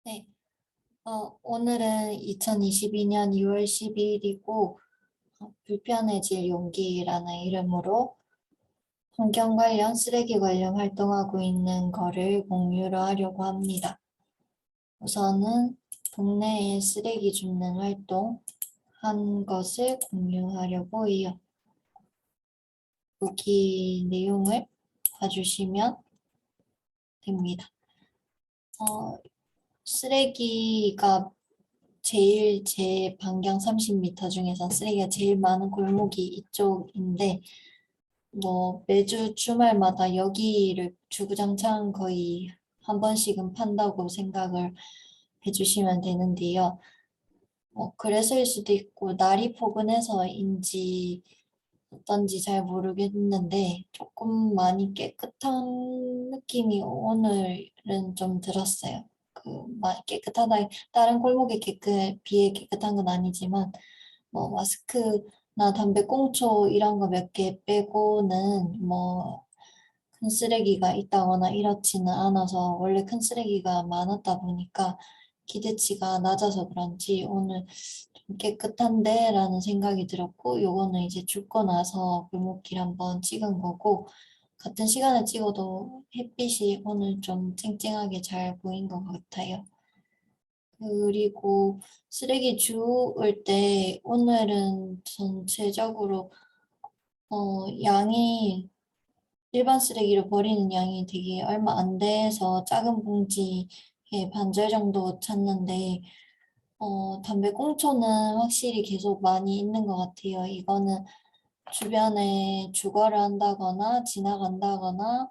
네, 오늘은 2022년 2월 12일이고, 불편해질 용기라는 이름으로 환경 관련, 쓰레기 관련 활동하고 있는 거를 공유를 하려고 합니다. 우선은 동네에 쓰레기 줍는 활동 한 것을 공유하려고 해요. 여기 내용을 봐주시면 됩니다. 쓰레기가 제 반경 30m 중에서 쓰레기가 제일 많은 골목이 이쪽인데, 매주 주말마다 여기를 주구장창 거의 한 번씩은 판다고 생각을 해주시면 되는데요. 그래서일 수도 있고, 날이 포근해서인지 어떤지 잘 모르겠는데, 조금 많이 깨끗한 느낌이 오늘은 좀 들었어요. 깨끗하다, 다른 골목이 비해 깨끗한 건 아니지만, 마스크나 담배꽁초 이런 거 몇 개 빼고는 큰 쓰레기가 있다거나 이렇지는 않아서 원래 큰 쓰레기가 많았다 보니까 기대치가 낮아서 그런지 오늘 좀 깨끗한데 라는 생각이 들었고, 요거는 이제 죽고 나서 골목길 한번 찍은 거고, 같은 시간에 찍어도 햇빛이 오늘 좀 쨍쨍하게 잘 보인 것 같아요. 그리고 쓰레기 주울 때 오늘은 전체적으로 양이 일반 쓰레기를 버리는 양이 되게 얼마 안 돼서 작은 봉지에 반절 정도 찼는데 담배 꽁초는 확실히 계속 많이 있는 것 같아요. 이거는 주변에 주거를 한다거나 지나간다거나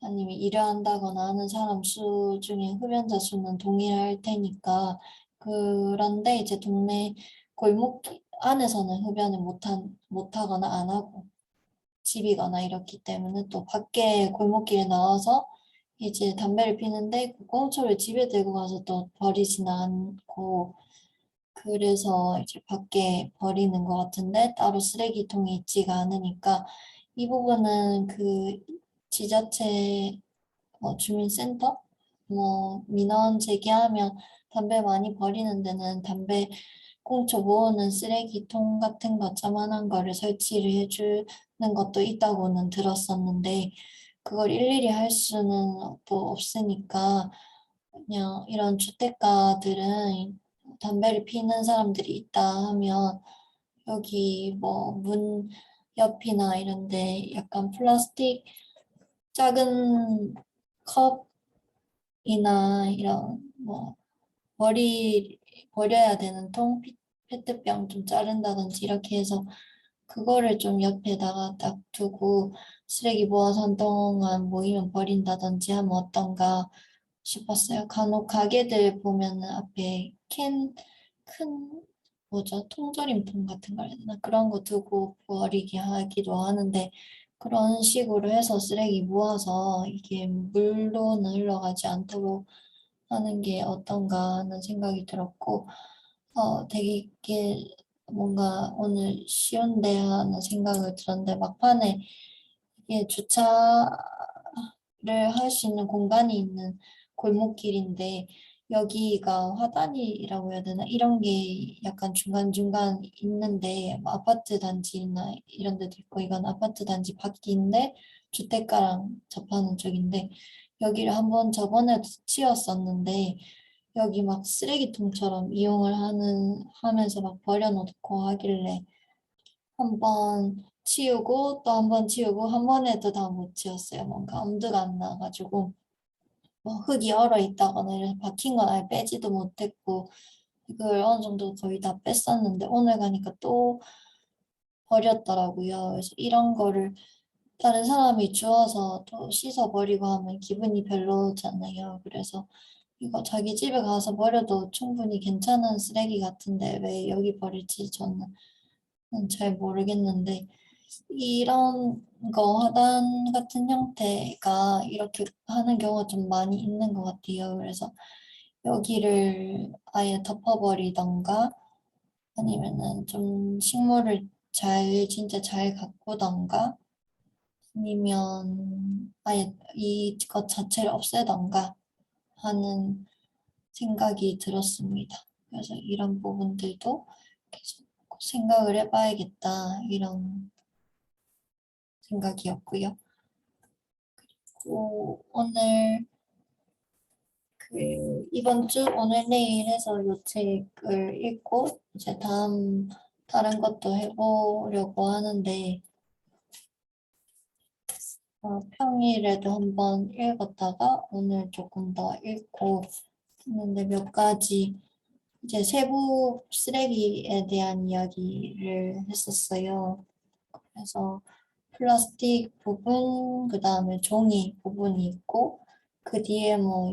아니면 일을 한다거나 하는 사람 수 중에 흡연자 수는 동일할 테니까. 그런데 이제 동네 골목 안에서는 흡연을 못하거나 안 하고 집이거나 이렇기 때문에 또 밖에 골목길에 나와서 이제 담배를 피는데 그 꽁초를 집에 들고 가서 또 버리지는 않고, 그래서 이제 밖에 버리는 것 같은데 따로 쓰레기통이 있지가 않으니까 이 부분은 그 지자체 주민센터 민원 제기하면 담배 많이 버리는 데는 담배 꽁초 모으는 쓰레기통 같은 거 조그만한 거를 설치를 해주는 것도 있다고는 들었었는데, 그걸 일일이 할 수는 또 없으니까 그냥 이런 주택가들은 담배를 피는 사람들이 있다 하면 여기 문 옆이나 이런 데 약간 플라스틱 작은 컵이나 이런 머리 버려야 되는 페트병 좀 자른다든지 이렇게 해서 그거를 좀 옆에다가 딱 두고 쓰레기 모아서 한동안 모이면 버린다든지 하면 어떤가 싶었어요. 간혹 가게들 보면은 앞에 큰 통조림통 같은 거 해야 되나? 그런 거 두고 버리게 하기도 하는데, 그런 식으로 해서 쓰레기 모아서 이게 물로는 흘러가지 않도록 하는 게 어떤가 하는 생각이 들었고, 되게 이게 뭔가 오늘 쉬운데 하는 생각을 들었는데, 막판에 이게 주차를 할 수 있는 공간이 있는 골목길인데, 여기가 화단이라고 해야 되나? 이런 게 약간 중간중간 있는데, 아파트 단지나 이런 데도 있고, 이건 아파트 단지 밖인데, 주택가랑 접하는 쪽인데, 여기를 한번 저번에도 치웠었는데, 여기 막 쓰레기통처럼 하면서 막 버려놓고 하길래, 한 번 치우고 또 한 번 치우고 한 번에도 다 못 치웠어요. 뭔가 엄두가 안 나가지고 흙이 얼어 있다거나 이래서 박힌 건 아예 빼지도 못했고, 이걸 어느 정도 거의 다 뺐었는데 오늘 가니까 또 버렸더라고요. 그래서 이런 거를 다른 사람이 주워서 또 씻어버리고 하면 기분이 별로잖아요. 그래서 이거 자기 집에 가서 버려도 충분히 괜찮은 쓰레기 같은데 왜 여기 버릴지 저는 잘 모르겠는데, 이런 거 화단 같은 형태가 이렇게 하는 경우가 좀 많이 있는 것 같아요. 그래서 여기를 아예 덮어버리던가 아니면은 좀 식물을 진짜 잘 가꾸던가 아니면 아예 이것 자체를 없애던가 하는 생각이 들었습니다. 그래서 이런 부분들도 계속 생각을 해봐야겠다 이런 생각이었고요. 그리고 오늘 이번 주 오늘 내일 해서 요 책을 읽고 이제 다른 것도 해보려고 하는데 평일에도 한번 읽었다가 오늘 조금 더 읽고 했는데 몇 가지 이제 세부 쓰레기에 대한 이야기를 했었어요. 그래서 플라스틱 부분, 그 다음에 종이 부분이 있고 그 뒤에 뭐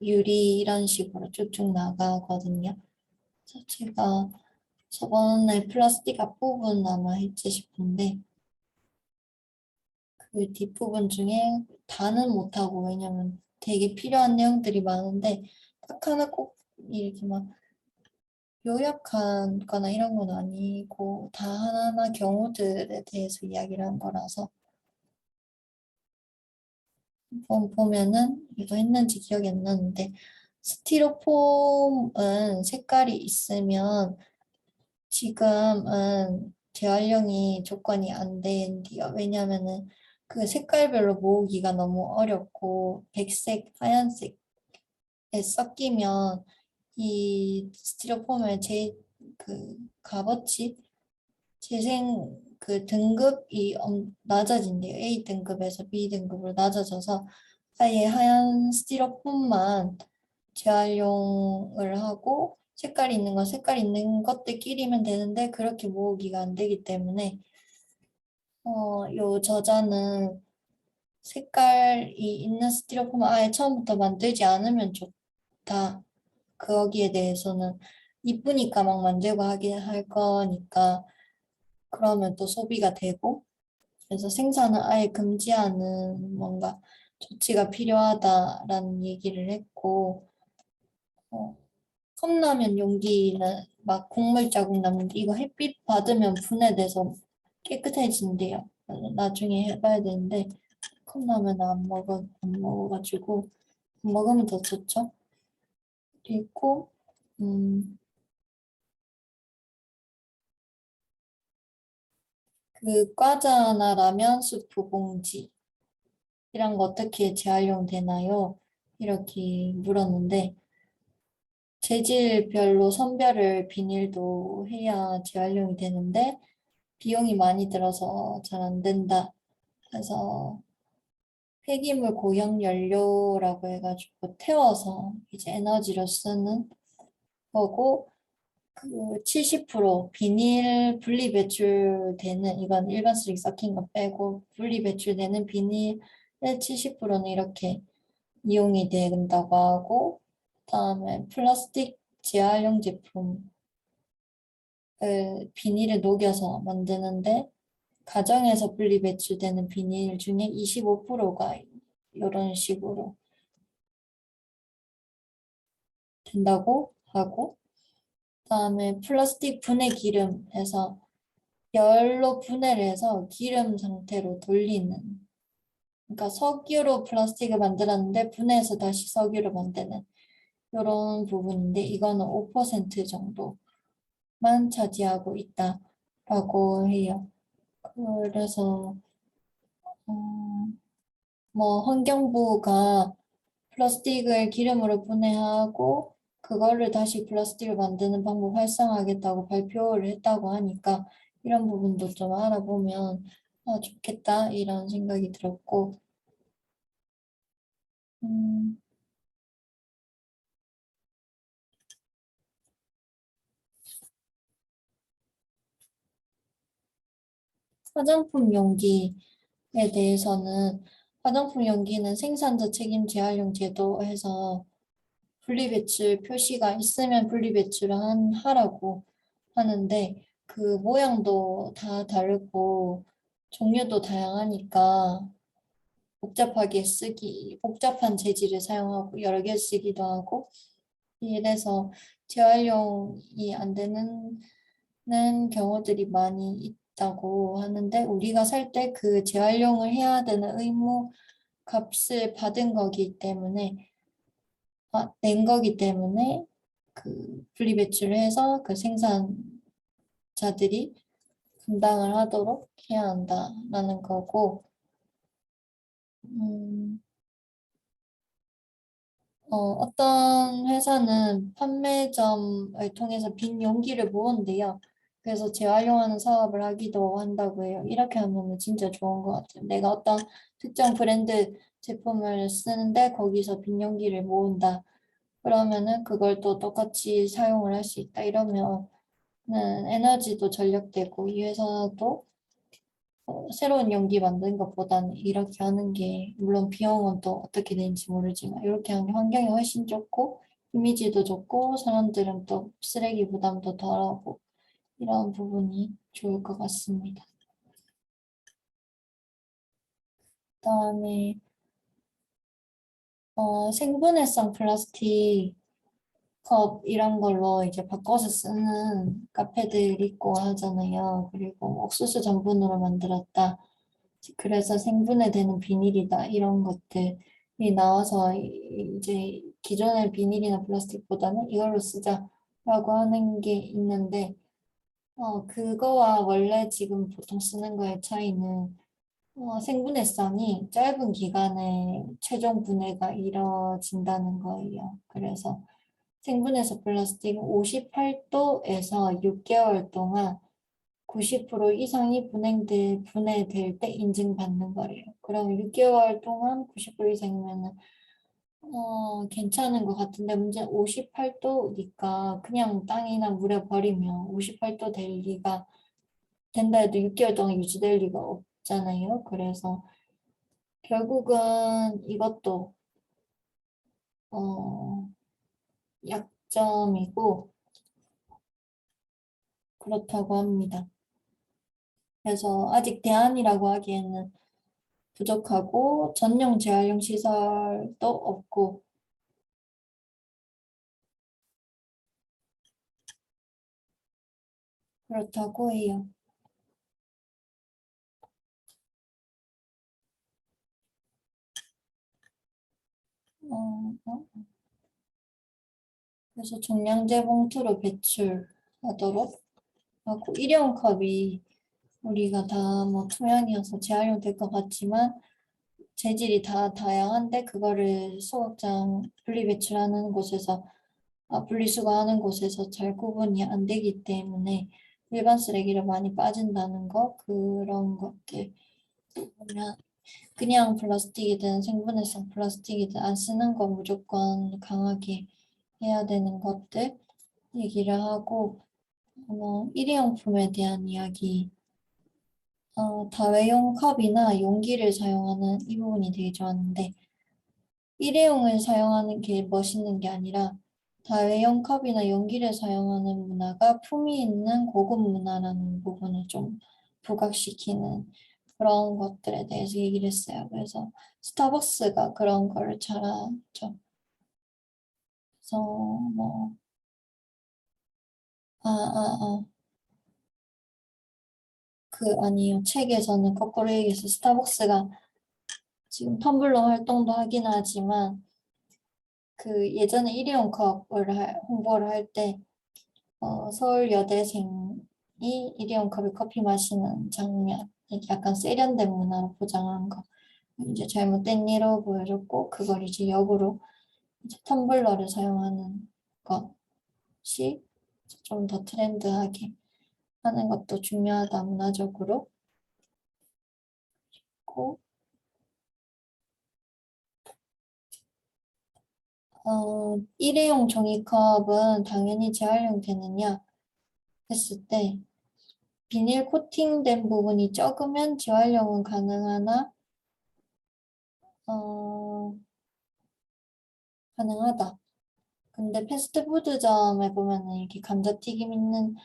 유리 이런 식으로 쭉쭉 나가거든요. 그래서 제가 저번에 플라스틱 앞부분 아마 했지 싶은데 그 뒷부분 중에 다는 못하고 왜냐면 되게 필요한 내용들이 많은데 딱 하나 꼭 이렇게 막 요약한 거나 이런 건 아니고 다 하나하나 경우들에 대해서 이야기를 한 거라서 보면은 이거 했는지 기억이 안 나는데 스티로폼은 색깔이 있으면 지금은 재활용이 조건이 안 된대요. 왜냐면은 그 색깔별로 모으기가 너무 어렵고 백색, 하얀색에 섞이면 이 스티로폼의 그 값어치 재생 그 등급이 낮아진대요. A 등급에서 B 등급으로 낮아져서 아예 하얀 스티로폼만 재활용을 하고 색깔 있는 것들끼리면 되는데 그렇게 모으기가 안 되기 때문에 요 저자는 색깔이 있는 스티로폼을 아예 처음부터 만들지 않으면 좋다. 거기에 대해서는 이쁘니까 막 만들고 하긴 할 거니까 그러면 또 소비가 되고 그래서 생산을 아예 금지하는 뭔가 조치가 필요하다라는 얘기를 했고 어, 컵라면 용기는 막 국물 자국 남는데 이거 햇빛 받으면 분해돼서 깨끗해진대요. 나중에 해봐야 되는데 컵라면 안 먹어가지고 먹으면 더 좋죠. 그리고 그 과자나 라면 스프 봉지 이런 거 어떻게 재활용되나요? 이렇게 물었는데 재질별로 선별을 비닐도 해야 재활용이 되는데 비용이 많이 들어서 잘 안 된다. 그래서 폐기물 고형 연료라고 해가지고 태워서 이제 에너지로 쓰는 거고 그 70% 비닐 분리 배출되는 이건 일반 쓰레기 섞인 거 빼고 분리 배출되는 비닐의 70%는 이렇게 이용이 된다고 하고 그다음에 플라스틱 재활용 제품을 비닐에 녹여서 만드는데 가정에서 분리 배출되는 비닐 중에 25%가 이런 식으로 된다고 하고 그다음에 플라스틱 분해 기름에서 열로 분해를 해서 기름 상태로 돌리는 그러니까 석유로 플라스틱을 만들었는데 분해해서 다시 석유로 만드는 이런 부분인데 이거는 5% 정도만 차지하고 있다라고 해요. 그래서 뭐 환경부가 플라스틱을 기름으로 분해하고 그거를 다시 플라스틱을 만드는 방법 활성화하겠다고 발표를 했다고 하니까 이런 부분도 좀 알아보면 좋겠다 이런 생각이 들었고 음, 화장품 용기에 대해서는 화장품 용기는 생산자 책임 재활용 제도에서 분리배출 표시가 있으면 분리배출을 하라고 하는데 그 모양도 다 다르고 종류도 다양하니까 복잡한 재질을 사용하고 여러 개 쓰기도 하고 이래서 재활용이 안 되는 경우들이 많이 있다고 하는데 우리가 살 때 그 재활용을 해야 되는 의무 값을 받은 거기 때문에 낸 거기 때문에 그 분리 배출을 해서 그 생산자들이 분담을 하도록 해야 한다라는 거고, 음, 어떤 회사는 판매점을 통해서 빈 용기를 모은대요. 그래서 재활용하는 사업을 하기도 한다고 해요. 이렇게 하면 진짜 좋은 것 같아요. 내가 어떤 특정 브랜드 제품을 쓰는데 거기서 빈 용기를 모은다. 그러면은 그걸 또 똑같이 사용을 할 수 있다. 이러면은 에너지도 절약되고 이 회사도 새로운 용기 만드는 것보다는 이렇게 하는 게 물론 비용은 또 어떻게 되는지 모르지만 이렇게 하는 게 환경이 훨씬 좋고 이미지도 좋고 사람들은 또 쓰레기 부담도 덜하고 이런 부분이 좋을 것 같습니다. 그다음에 생분해성 플라스틱 컵 이런 걸로 이제 바꿔서 쓰는 카페들 있고 하잖아요. 그리고 옥수수 전분으로 만들었다. 그래서 생분해되는 비닐이다. 이런 것들이 나와서 이제 기존의 비닐이나 플라스틱보다는 이걸로 쓰자라고 하는 게 있는데, 그거와 원래 지금 보통 쓰는 거의 차이는 생분해성이 짧은 기간에 최종 분해가 이뤄진다는 거예요. 그래서 생분해서 플라스틱은 58도에서 6개월 동안 90% 이상이 분해될 때 인증받는 거래요. 그럼 6개월 동안 90% 이상이면은 괜찮은 것 같은데 문제는 58도니까 그냥 땅이나 물에 버리면 58도 될 리가 된다 해도 6개월 동안 유지될 리가 없잖아요. 그래서 결국은 이것도 어, 약점이고 그렇다고 합니다. 그래서 아직 대안이라고 하기에는 부족하고 전용 재활용 시설도 없고 그렇다고 해요. 어, 그래서 종량제 봉투로 배출하도록 하고 일회용 컵이 우리가 다 뭐 투명이어서 재활용 될 것 같지만 재질이 다 다양한데 그거를 소각장 분리배출하는 곳에서 분리수거하는 곳에서 잘 구분이 안 되기 때문에 일반 쓰레기를 많이 빠진다는 거 그런 것들 보면 그냥 플라스틱이든 생분해성 플라스틱이든 안 쓰는 거 무조건 강하게 해야 되는 것들 얘기를 하고 일회용품에 대한 이야기 다회용 컵이나 용기를 사용하는 이 부분이 되게 좋았는데 일회용을 사용하는 게 멋있는 게 아니라 다회용 컵이나 용기를 사용하는 문화가 품위 있는 고급 문화라는 부분을 좀 부각시키는 그런 것들에 대해서 얘기를 했어요. 그래서 스타벅스가 그런 거를 잘하죠. 그래서 뭐, 아니요. 책에서는 거꾸로 얘기해서 스타벅스가 지금 텀블러 활동도 하긴 하지만 그 예전에 일회용 컵을 홍보를 할 때 서울 여대생이 일회용 컵에 커피 마시는 장면, 이렇게 약간 세련된 문화로 포장한 거, 이제 잘못된 예로 보여줬고, 그걸 이제 역으로 이제 텀블러를 사용하는 것이 좀 더 트렌드하게 하는 것도 중요하다, 문화적으로. 고, 일회용 종이컵은 당연히 재활용 되느냐 했을 때, 비닐 코팅된 부분이 적으면 재활용은 가능하나, 어, 가능하다. 근데 패스트푸드점에 보면은 이렇게 감자튀김 있는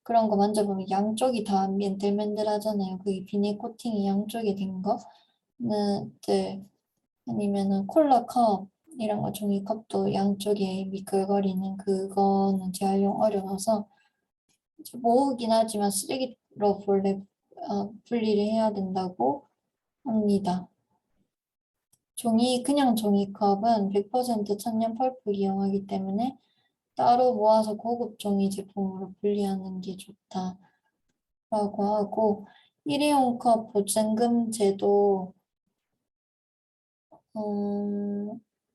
그런 거 만져보면 양쪽이 다 맨들맨들하잖아요. 그게 비닐 코팅이 양쪽이 된 거. 네. 아니면은 콜라 컵 이런 거 종이컵도 양쪽에 미끌거리는 그거는 재활용 어려워서 이제 모으긴 하지만 쓰레기로 본래 분리를 해야 된다고 합니다. 그냥 종이컵은 100% 천연 펄프 이용하기 때문에 따로 모아서 고급 종이 제품으로 분리하는 게 좋다라고 하고, 일회용 컵 보증금 제도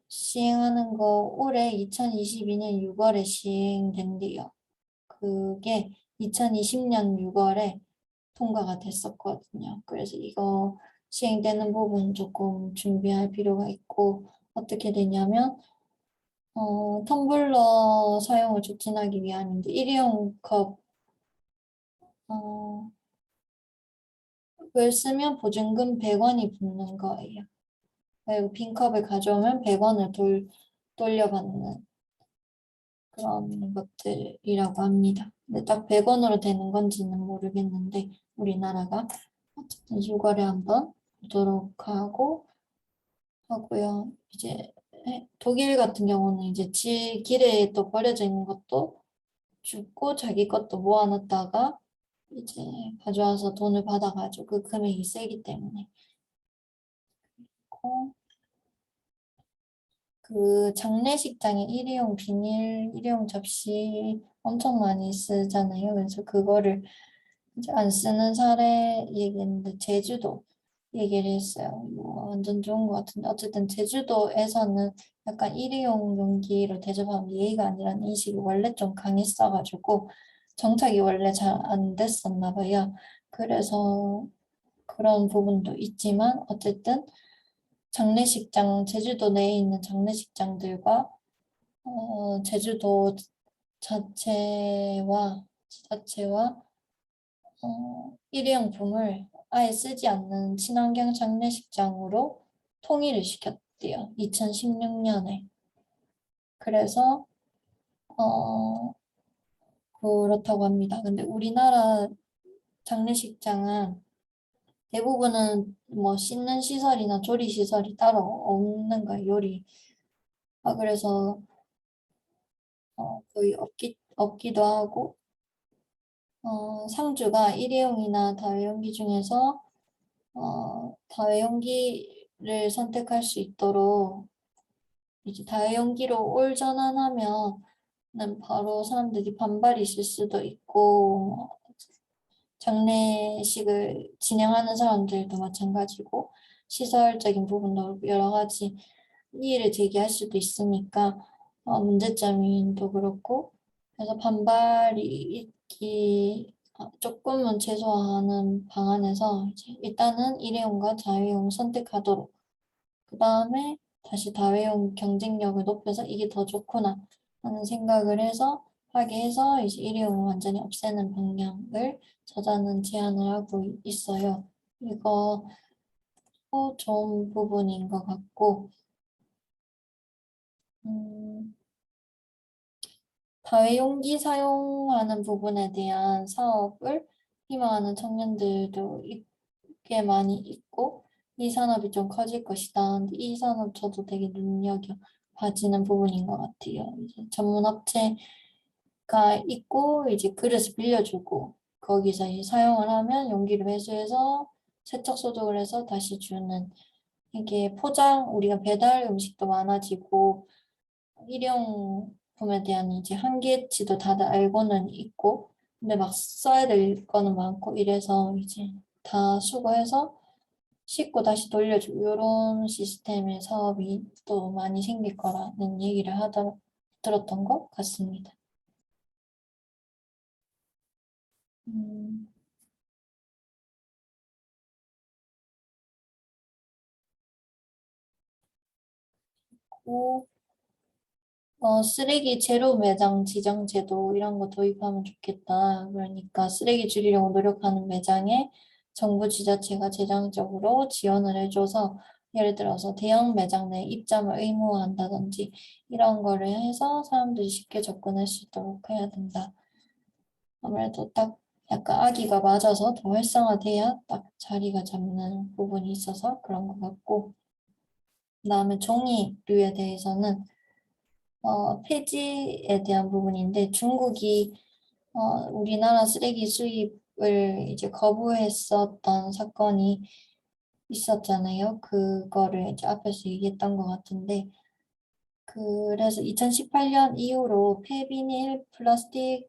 시행하는 거 올해 2022년 6월에 시행된대요. 그게 2020년 6월에 통과가 됐었거든요. 그래서 이거 시행되는 부분 조금 준비할 필요가 있고, 어떻게 되냐면 텀블러 사용을 촉진하기 위함인데 일회용 컵을 쓰면 보증금 100원이 붙는 거예요. 그리고 빈 컵을 가져오면 100원을 돌려받는 그런 것들이라고 합니다. 근데 딱 100원으로 되는 건지는 모르겠는데 우리나라가 어쨌든 6월에 한번 보도록 하고요. 이제 독일 같은 경우는 이제 길에 또 버려져 있는 것도 줍고 자기 것도 모아놨다가 이제 가져와서 돈을 받아가지고 그 금액이 세기 때문에 그 장례식장에 일회용 비닐, 일회용 접시 엄청 많이 쓰잖아요. 그래서 그거를 이제 안 쓰는 사례 얘기했는데 제주도 얘기를 했어요. 뭐 완전 좋은 것 같은데 어쨌든 제주도에서는 약간 일회용 용기로 대접하면 예의가 아니라는 인식이 원래 좀 강했어가지고 정착이 원래 잘 안 됐었나 봐요. 그래서 그런 부분도 있지만 어쨌든 제주도 내에 있는 장례식장들과 제주도 자체와 일회용품을 아예 쓰지 않는 친환경 장례식장으로 통일을 시켰대요. 2016년에. 그래서 어, 그렇다고 합니다. 근데 우리나라 장례식장은 대부분은 뭐 씻는 시설이나 조리 시설이 따로 없는 거예요. 그래서 거의 없기도 하고 상주가 일회용이나 다회용기 중에서 다회용기를 선택할 수 있도록 이제 다회용기로 올 전환하면은 바로 사람들이 반발이 있을 수도 있고 장례식을 진행하는 사람들도 마찬가지고 시설적인 부분도 여러 가지 이의를 제기할 수도 있으니까 문제점도 그렇고 그래서 반발이 조금은 최소화하는 방안에서 이제 일단은 일회용과 자회용 선택하도록 그 다음에 다시 다회용 경쟁력을 높여서 이게 더 좋구나 하는 생각을 해서 하게 해서 이제 일회용을 완전히 없애는 방향을 저자는 제안을 하고 있어요. 이거 좋은 부분인 것 같고 음, 다회용기 사용하는 부분에 대한 사업을 희망하는 청년들도 꽤 많이 있고 이 산업이 좀 커질 것이다. 근데 이 산업 저도 되게 눈여겨봐지는 부분인 것 같아요. 이제 전문 업체가 있고 이제 그릇을 빌려주고 거기서 이제 사용을 하면 용기를 회수해서 세척 소독을 해서 다시 주는 이게 우리가 배달 음식도 많아지고 일회용품에 대한 이제 한계치도 다들 알고는 있고 근데 막 써야 될 거는 많고 이래서 이제 다 수거해서 씻고 다시 돌려주고 이런 시스템의 사업이 또 많이 생길 거라는 얘기를 들었던 것 같습니다. 음, 고, 쓰레기 제로 매장 지정 제도 이런 거 도입하면 좋겠다. 그러니까 쓰레기 줄이려고 노력하는 매장에 정부 지자체가 재정적으로 지원을 해줘서 예를 들어서 대형 매장 내 입점을 의무화한다든지 이런 거를 해서 사람들이 쉽게 접근할 수 있도록 해야 된다. 아무래도 딱 약간 아기가 맞아서 더 활성화돼야 딱 자리가 잡는 부분이 있어서 그런 것 같고 그다음에 종이류에 대해서는 폐지에 대한 부분인데 중국이 우리나라 쓰레기 수입을 이제 거부했었던 사건이 있었잖아요. 그거를 이제 앞에서 얘기했던 것 같은데, 그래서 2018년 이후로 폐비닐, 플라스틱이라든지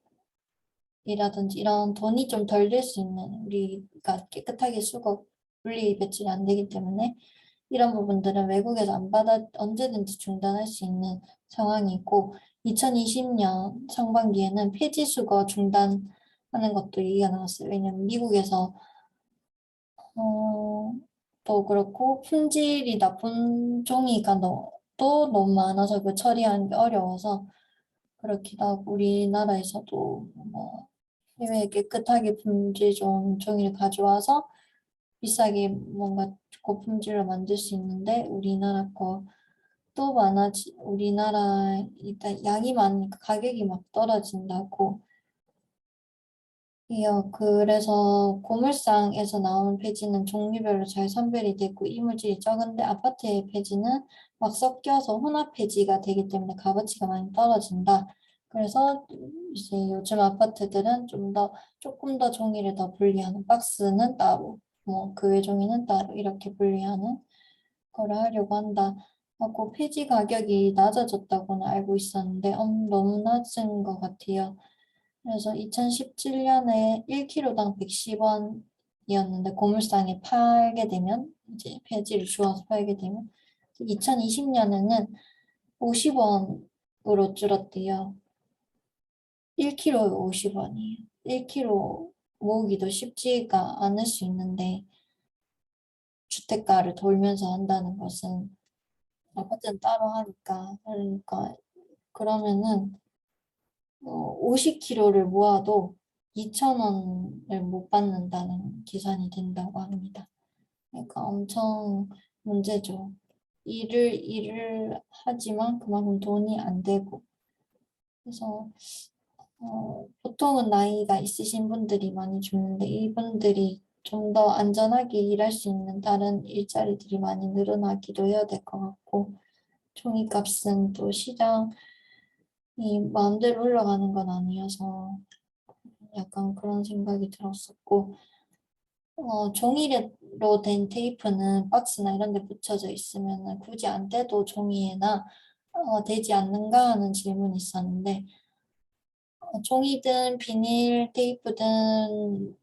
이런 돈이 좀 덜 들 수 있는, 우리가 깨끗하게 수거, 분리 배출이 안 되기 때문에 이런 부분들은 외국에서 안 받아 언제든지 중단할 수 있는 상황이 있고, 2020년 상반기에는 폐지 수거 중단하는 것도 얘기가 나왔어요. 왜냐면 미국에서 또 그렇고 품질이 나쁜 종이가 또 너무 많아서 그 처리하는 게 어려워서, 그렇기도 하고 우리나라에서도 뭐 해외에 깨끗하게 품질 좋은 종이를 가져와서 비싸게 뭔가 고품질로 만들 수 있는데, 우리나라 거 또 우리나라 일단 양이 많으니까 가격이 막 떨어진다고 해요. 그래서 고물상에서 나오는 폐지는 종류별로 잘 선별이 되고 이물질이 적은데, 아파트의 폐지는 막 섞여서 혼합 폐지가 되기 때문에 값어치가 많이 떨어진다. 그래서 이제 요즘 아파트들은 조금 더 종이를 더 분리하는, 박스는 따로, 뭐 그 외 종이는 따로 이렇게 분리하는 거를 하려고 한다 하고, 폐지 가격이 낮아졌다고는 알고 있었는데 너무 낮은 것 같아요. 그래서 2017년에 1kg당 110원이었는데, 고물상에 팔게 되면, 이제 폐지를 주워서 팔게 되면 2020년에는 50원으로 줄었대요. 1kg에 50원이에요. 1kg 모으기도 쉽지가 않을 수 있는데, 주택가를 돌면서 한다는 것은 아파트는 따로 하니까. 그러니까 그러면은 50kg를 모아도 2,000원을 못 받는다는 계산이 된다고 합니다. 그러니까 엄청 문제죠. 일을 하지만 그만큼 돈이 안 되고. 그래서 보통은 나이가 있으신 분들이 많이 죽는데, 이분들이 좀 더 안전하게 일할 수 있는 다른 일자리들이 많이 늘어나기도 해야 될 것 같고, 종이값은 또 시장이 마음대로 올라가는 건 아니어서 약간 그런 생각이 들었었고, 종이로 된 테이프는 박스나 이런 데 붙여져 있으면 굳이 안 떼도 종이에나 되지 않는가 하는 질문이 있었는데, 종이든 비닐 테이프든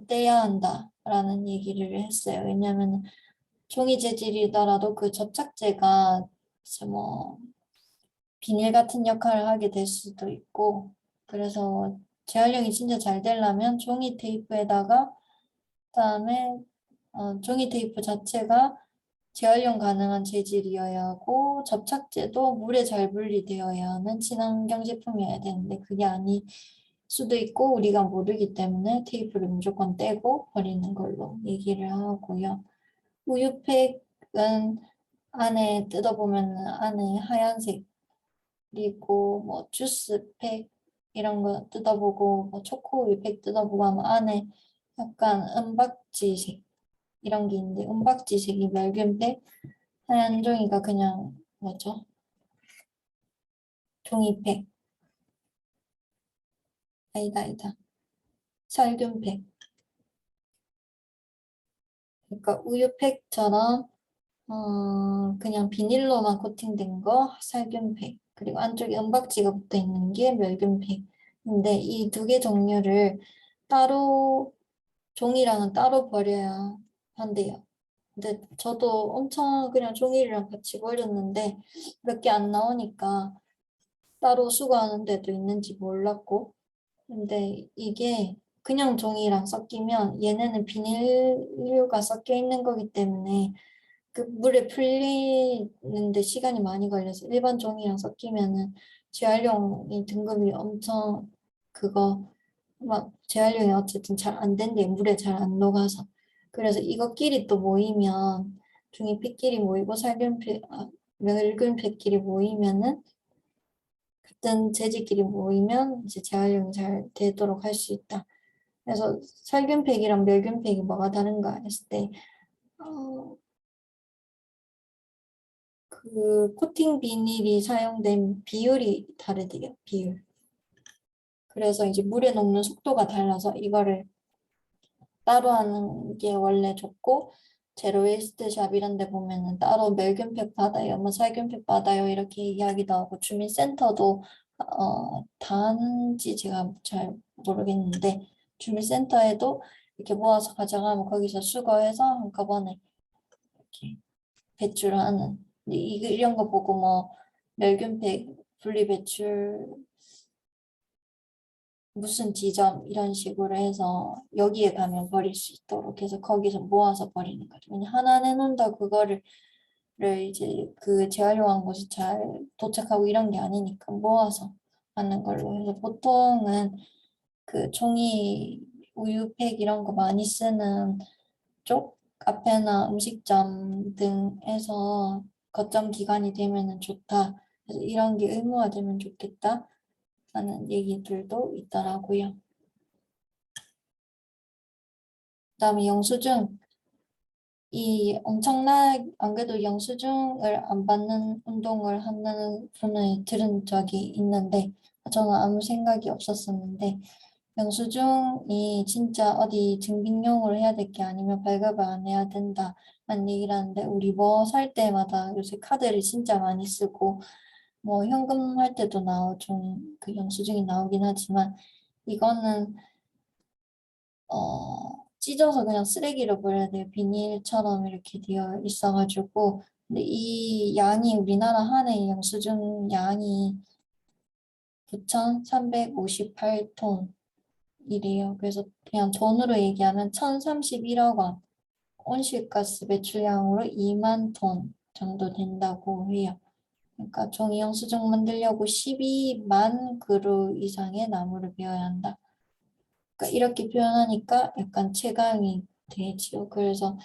떼야 한다라는 얘기를 했어요. 왜냐하면 종이 재질이더라도 그 접착제가 이제 뭐 비닐 같은 역할을 하게 될 수도 있고, 그래서 재활용이 진짜 잘 되려면 종이 테이프에다가, 그다음에 종이 테이프 자체가 재활용 가능한 재질이어야 하고, 접착제도 물에 잘 분리되어야 하는 친환경 제품이어야 되는데, 그게 아닐 수도 있고 우리가 모르기 때문에 테이프를 무조건 떼고 버리는 걸로 얘기를 하고요. 우유팩은 안에 뜯어보면 안에 하얀색, 그리고 뭐 주스팩 이런 거 뜯어보고, 뭐 초코우유팩 뜯어보고 하면 안에 약간 은박지색 이런 게 있는데, 은박지색이 멸균팩, 하얀 종이가 그냥 뭐죠? 종이팩. 아니다. 살균팩. 그러니까 우유팩처럼 그냥 비닐로만 코팅된 거 살균팩. 그리고 안쪽에 은박지가 붙어 있는 게 멸균팩. 근데 이 두 개 종류를 따로, 종이랑은 따로 버려야 한대요. 근데 저도 엄청 그냥 종이랑 같이 버렸는데 몇 개 안 나오니까 따로 수거하는 데도 있는지 몰랐고, 근데 이게 그냥 종이랑 섞이면 얘네는 비닐류가 섞여 있는 거기 때문에 그 물에 풀리는데 시간이 많이 걸려서, 일반 종이랑 섞이면은 재활용이 등급이 엄청, 그거 막 재활용이 어쨌든 잘 안 된대, 물에 잘 안 녹아서. 그래서 이것끼리 또 모이면, 종이팩끼리 모이고 멸균팩끼리 모이면은, 같은 재질끼리 모이면 이제 재활용이 잘 되도록 할 수 있다. 그래서 살균팩이랑 멸균팩이 뭐가 다른가 했을 때, 어, 그 코팅 비닐이 사용된 비율이 다르대요. 비율. 그래서 이제 물에 녹는 속도가 달라서 이거를 따로 하는 게 원래 좋고, 제로 웨이스트 샵 이런 데 보면은 따로 멸균팩 받아요, 뭐 살균팩 받아요 이렇게 이야기도 하고 주민센터도 다는지 제가 잘 모르겠는데 주민센터에도 이렇게 모아서 가져가면 거기서 수거해서 한꺼번에 이렇게 배출하는 이런 거 보고 뭐 멸균팩 분리 배출 무슨 지점 이런 식으로 해서 여기에 가면 버릴 수 있도록 해서 거기서 모아서 버리는 거죠. 왜냐 하나 내놓는다 그거를 이제 그 재활용한 곳이 잘 도착하고 이런 게 아니니까 모아서 하는 걸로 해서 보통은 그 종이 우유팩 이런 거 많이 쓰는 쪽 카페나 음식점 등에서 거점 기간이 되면은 좋다. 그래서 이런 게 의무화되면 좋겠다 하는 얘기들도 있더라고요. 그다음에 영수증 이 엄청난 안 그래도 영수증을 안 받는 운동을 하는 분을 들은 적이 있는데 저는 아무 생각이 없었었는데 영수증이 진짜 어디 증빙용으로 해야 될 게 아니면 발급을 안 해야 된다 는 얘기를 하는데 우리 뭐 살 때마다 요새 카드를 진짜 많이 쓰고 뭐 현금 할 때도 좀 그 영수증이 나오긴 하지만 이거는 찢어서 그냥 쓰레기로 버려야 돼요. 비닐처럼 이렇게 되어 있어가지고. 근데 이 양이 우리나라 한 해 영수증 양이 9,358톤이래요. 그래서 그냥 돈으로 얘기하면 1,031억 원, 온실가스 배출량으로 2만 톤 정도 된다고 해요. 그러니까 종이 영수증 만들려고 12만 그루 이상의 나무를 베어야 한다. 그러니까 이렇게 표현하니까 약간 체감이 되지요. 그래서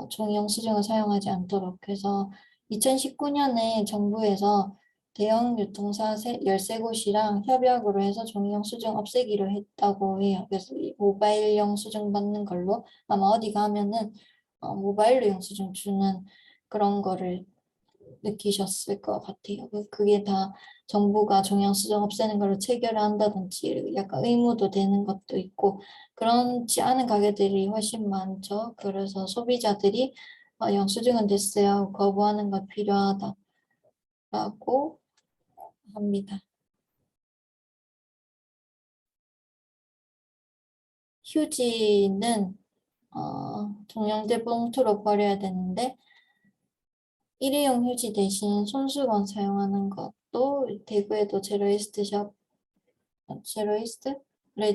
종이 영수증을 사용하지 않도록 해서 2019년에 정부에서 대형 유통사 13곳이랑 협약으로 해서 종이 영수증 없애기로 했다고 해요. 그래서 이 모바일 영수증 받는 걸로 아마 어디 가면은 모바일로 영수증 주는 그런 거를 느끼셨을 것 같아요. 그게 다 정부가 종양수정 없애는 걸로 체결을 한다든지 약간 의무도 되는 것도 있고 그렇지 않은 가게들이 훨씬 많죠. 그래서 소비자들이 영수증은 됐어요. 거부하는 것 필요하다라고 합니다. 휴지는 종량제 봉투로 버려야 되는데 일회용 휴지 대신 손수건 사용하는 것도 대구에도 제로이스트를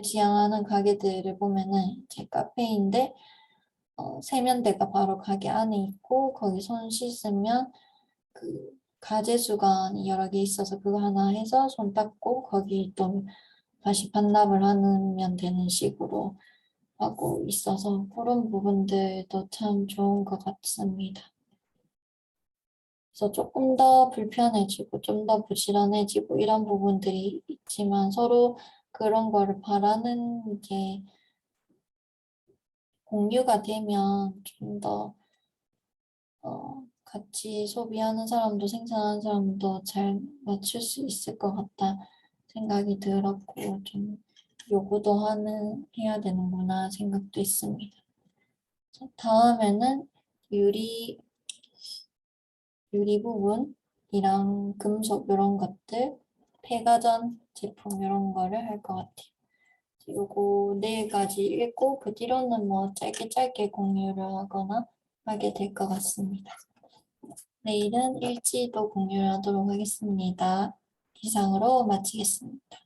지향하는 가게들을 보면은 제 카페인데 세면대가 바로 가게 안에 있고 거기 손 씻으면 그 가제수건이 여러 개 있어서 그거 하나 해서 손 닦고 거기 또 다시 반납을 하면 되는 식으로 하고 있어서 그런 부분들도 참 좋은 것 같습니다. 그래서 조금 더 불편해지고 좀 더 부지런해지고 이런 부분들이 있지만 서로 그런 거를 바라는 게 공유가 되면 좀 더 같이 소비하는 사람도 생산하는 사람도 잘 맞출 수 있을 것 같다 생각이 들었고 좀 요구도 해야 되는구나 생각도 있습니다. 다음에는 유리 부분이랑 금속 이런 것들, 폐가전 제품 이런 거를 할 것 같아요. 요거 내일까지 읽고 그 뒤로는 뭐 짧게 짧게 공유를 하거나 하게 될 것 같습니다. 내일은 일지도 공유를 하도록 하겠습니다. 이상으로 마치겠습니다.